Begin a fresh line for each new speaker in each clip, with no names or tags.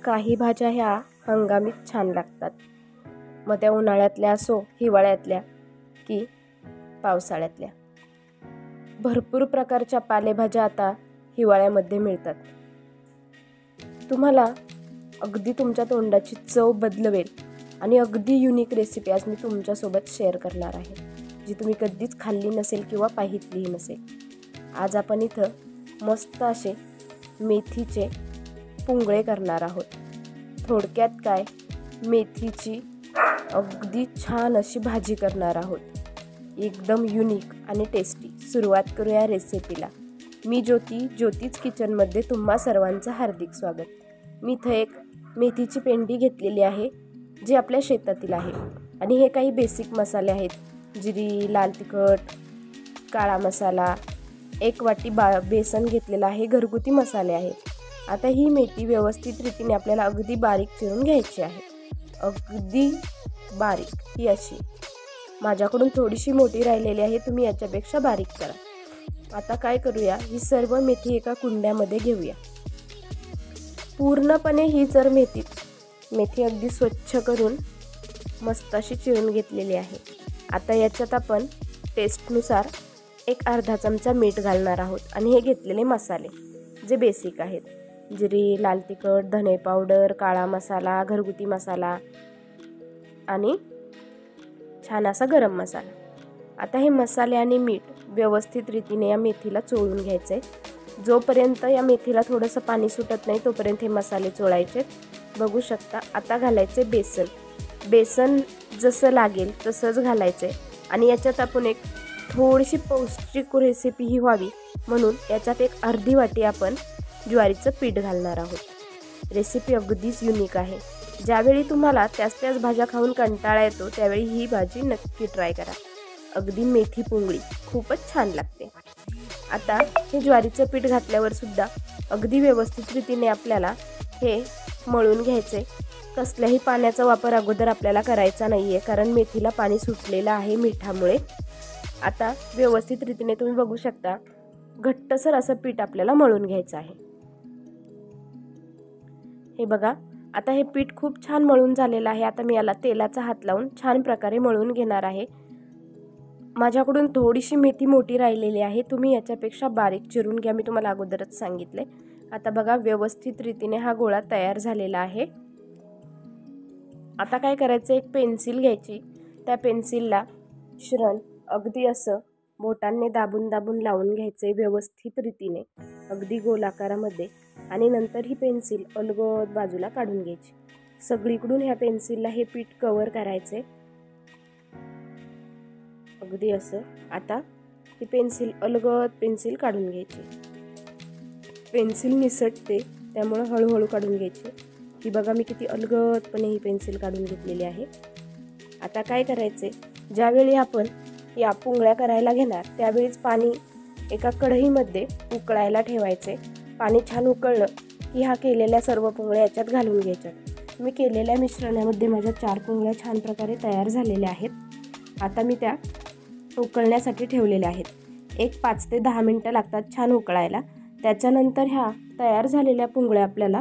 काही भाज्या ह्या हंगामीत छान लागतात, मग त्या उन्हाळ्यातल्या असो हिवाळ्यातल्या की पावसाळ्यातल्या. भरपूर प्रकारच्या पालेभाज्या आता हिवाळ्यामध्ये मिळतात. तुम्हाला अगदी तुमच्या तोंडाची चव बदलवेल आणि अगदी युनिक रेसिपी आज मी तुमच्यासोबत शेअर करणार आहे, जी तुम्ही कधीच खाल्ली नसेल किंवा पाहितलीही नसेल. आज आपण इथं मस्त असे मेथीचे पुंगळे करणार आहोत. थोडक्यात काय, मेथीची अगदी छान अशी भाजी करणार आहोत, एकदम युनिक आणि टेस्टी. सुरुवात करूया रेसिपीला. मी ज्योतीच किचनमध्ये तुम्हा सर्वांचं हार्दिक स्वागत. मी इथं एक मेथीची पेंडी घेतलेली आहे, जी आपल्या शेतातील आहे. आणि हे काही बेसिक मसाले आहेत. जिरी, लाल तिखट, काळा मसाला, 1 वाटी बेसन घेतलेलं आहे, घरगुती मसाले आहेत. आता ही मेथी व्यवस्थित रीतीने आपल्याला अगदी बारीक चिरून घ्यायची आहे. अगदी बारीक ही अशी. माझ्याकडून थोडीशी मोठी राहिलेली आहे, तुम्ही याच्यापेक्षा बारीक करा. आता काय करूया, ही सर्व मेथी एका कुंड्यामध्ये घेऊया. पूर्णपणे ही जर मेथी अगदी स्वच्छ करून मस्त अशी चिरून घेतलेली आहे. आता याच्यात आपण टेस्टनुसार एक अर्धा चमचा मीठ घालणार आहोत. आणि हे घेतलेले मसाले जे बेसिक आहेत, जिरी, लाल तिखट, धने पावडर, काळा मसाला, घरगुती मसाला आणि छान असा गरम मसाला. आता हे मसाले आणि मीठ व्यवस्थित रीतीने या मेथीला चोळून घ्यायचे. जोपर्यंत या मेथीला थोडंसं पाणी सुटत नाही तोपर्यंत हे मसाले चोळायचे. बघू शकता. आता घालायचे बेसन जसं लागेल तसंच घालायचे. आणि याच्यात आपण एक थोडीशी पौष्टिक रेसिपी ही व्हावी म्हणून याच्यात एक अर्धी वाटी आपण ज्वारीचं पीठ घालणार आहोत. रेसिपी अगदीच युनिक आहे. ज्यावेळी तुम्हाला त्याच भाज्या खाऊन कंटाळा येतो त्यावेळी ही भाजी नक्की ट्राय करा. अगदी मेथी पुंगळी खूपच छान लागते. आता हे ज्वारीचं पीठ घातल्यावर सुद्धा अगदी व्यवस्थित रीतीने आपल्याला हे मळून घ्यायचे. कसल्याही पाण्याचा वापर अगोदर आपल्याला करायचा नाही आहे, कारण मेथीला पाणी सुटलेलं आहे मिठामुळे. आता व्यवस्थित रीतीने तुम्ही बघू शकता, घट्टसर असं पीठ आपल्याला मळून घ्यायचं आहे. हे बघा, आता हे पीठ खूप छान मळून झालेलं आहे. आता मी याला तेलाचा हात लावून छान प्रकारे मळून घेणार आहे. माझ्याकडून थोडीशी मेथी मोठी राहिलेली आहे, तुम्ही याच्यापेक्षा बारीक चिरून घ्या, मी तुम्हाला अगोदरच सांगितले. आता बघा, व्यवस्थित रीतीने हा गोळा तयार झालेला आहे. आता काय करायचं, एक पेन्सिल घ्यायची. त्या पेन्सिलला मिश्रण अगदी असं बोटांनी दाबून लावून घ्यायचे व्यवस्थित रीतीने, अगदी गोलाकारामध्ये. आणि नंतर ही पेन्सिल अलगद बाजूला काढून घ्यायची. सगळीकडून ह्या पेन्सिलला हे पीठ कव्हर करायचे अगदी असं. आता ही पेन्सिल काढून घ्यायची. पेन्सिल निसटते त्यामुळे हळूहळू काढून घ्यायची. ही बघा, मी किती अलगदपणे ही पेन्सिल काढून घेतलेली आहे. आता काय करायचे, ज्यावेळी आपण या पुंगळ्या करायला घेणार त्यावेळीच पाणी एका कढईमध्ये उकळायला ठेवायचे. पाणी छान उकळलं की ह्या केलेल्या सर्व पुंगळ्या याच्यात घालून घ्यायच्या. मी केलेल्या मिश्रणामध्ये माझ्या 4 पुंगळ्या छान प्रकारे तयार झालेल्या आहेत. आता मी त्या उकळण्यासाठी ठेवलेल्या आहेत. एक 5 ते 10 मिनटं लागतात छान उकळायला. त्याच्यानंतर ह्या तयार झालेल्या पुंगळ्या आपल्याला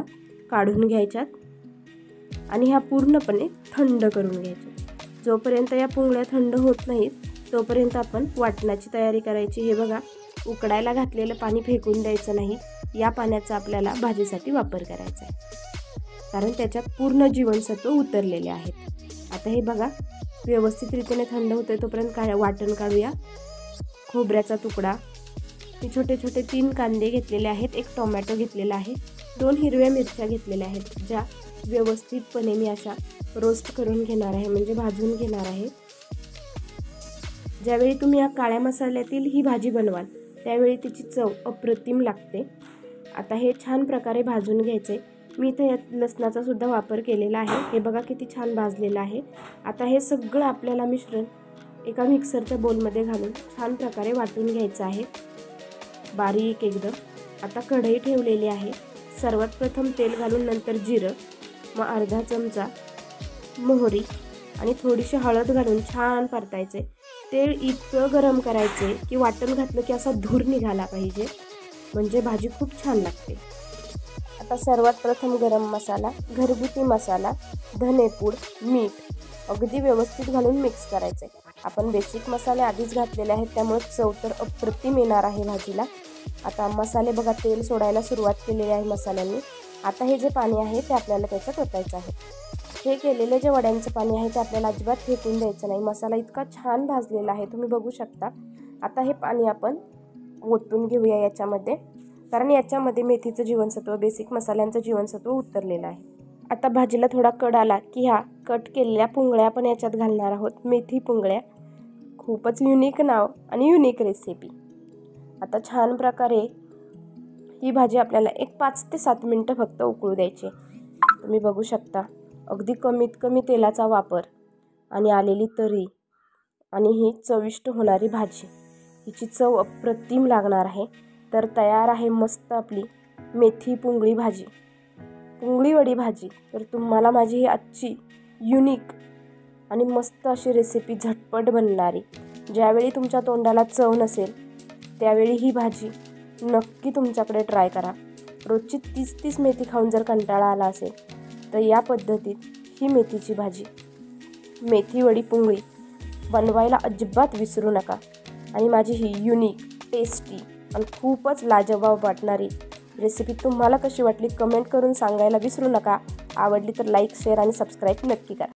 काढून घ्यायच्यात आणि ह्या पूर्णपणे थंड करून घ्यायच्या. जोपर्यंत या पुंगळ्या थंड होत नाहीत तोपर्यंत आपण वाटणाची तयारी करायची. हे बघा, उकडायला घातलेलं पाणी फेकून द्यायचं नाही. या पाण्याचा आपल्याला भाजीसाठी वापर करायचा आहे, कारण त्याच्यात पूर्ण जीवनसत्व उतरलेले आहेत. आता हे बघा, व्यवस्थित रीतीने थंड होते तोपर्यंत वाटण काढूया. खोबऱ्याचा तुकडा, मी छोटे 3 कांदे घेतलेले आहेत, 1 टोमॅटो घेतलेला आहे, 2 हिरव्या मिरच्या घेतलेल्या आहेत, ज्या व्यवस्थितपणे मी अशा रोस्ट करून घेणार आहे, म्हणजे भाजून घेणार आहे. ज्यावेळी तुम्ही या काळ्या मसाल्यातील ही भाजी बनवाल त्यावेळी तिची चव अप्रतिम लागते. आता हे छान प्रकारे भाजून घ्यायचे. मी इथे यात लसणाचा सुद्धा वापर केलेला आहे. हे बघा किती छान भाजलेलं आहे. आता हे सगळं आपल्याला मिश्रण एका मिक्सरच्या बोलमध्ये घालून छान प्रकारे वाटून घ्यायचं आहे, बारीक एकदम. आता कढई ठेवलेली आहे. सर्वात प्रथम तेल घालून नंतर जिरं, मग अर्धा चमचा मोहरी आणि थोडीशी हळद घालून छान परतायचे. तेल इतकं गरम करायचे की वाटण घातलं की असा धूर निघाला पाहिजे, म्हणजे भाजी खूप छान लागते. आता सर्वात प्रथम गरम मसाला, घरगुती मसाला, धनेपूड, मीठ अगदी व्यवस्थित घालून मिक्स करायचे. आपण बेसिक मसाले आधीच घातलेले आहेत त्यामुळे चव तर अप्रतिम येणार आहे भाजीला. आता मसाले बघा तेल सोडायला सुरुवात केलेली आहे मसाल्यांनी. आता हे जे पाणी आहे ते आपल्याला त्याच्यात ओतायचं आहे. हे केलेले जे वड्यांचं पाणी आहे ते आपल्याला अजिबात फेकून द्यायचं नाही. मसाला इतका छान भाजलेला आहे तुम्ही बघू शकता. आता हे पाणी आपण ओतून घेऊया याच्यामध्ये, कारण याच्यामध्ये मेथीचं जीवनसत्व, बेसिक मसाल्यांचं जीवनसत्व उतरलेलं आहे. आता भाजीला थोडा कड आला की ह्या कट केलेल्या पुंगळ्या पण याच्यात घालणार आहोत, मेथी पुंगळ्या. खूपच युनिक नाव आणि युनिक रेसिपी. आता छान प्रकारे ही भाजी आपल्याला एक 5 ते 7 मिनटं फक्त उकळू द्यायची. तुम्ही बघू शकता अगदी कमीत कमी तेलाचा वापर आणि आलेली तरी आणि ही चविष्ट होणारी भाजी. हिची चव अप्रतिम लागणार आहे. तर तयार आहे मस्त आपली मेथी पुंगळी भाजी, पुंगळी वडी भाजी. तर तुम्हाला माझी ही आजची युनिक आणि मस्त अशी रेसिपी झटपट बनणारी, ज्यावेळी तुमच्या तोंडाला चव नसेल त्यावेळी ही भाजी नक्की तुमच्याकडे ट्राय करा. रोजची 30 मेथी खाऊन जर कंटाळा आला असेल तर या पद्धतीत ही मेथीची भाजी, मेथी वडी पुंगळी बनवायला अजिबात विसरू नका. आणि माझी ही युनिक, टेस्टी आणि खूपच लाजवाब वाटणारी रेसिपी तुम्हाला कशी वाटली कमेंट करून सांगायला विसरू नका. आवडली तर लाईक, शेअर आणि सबस्क्राईब नक्की करा.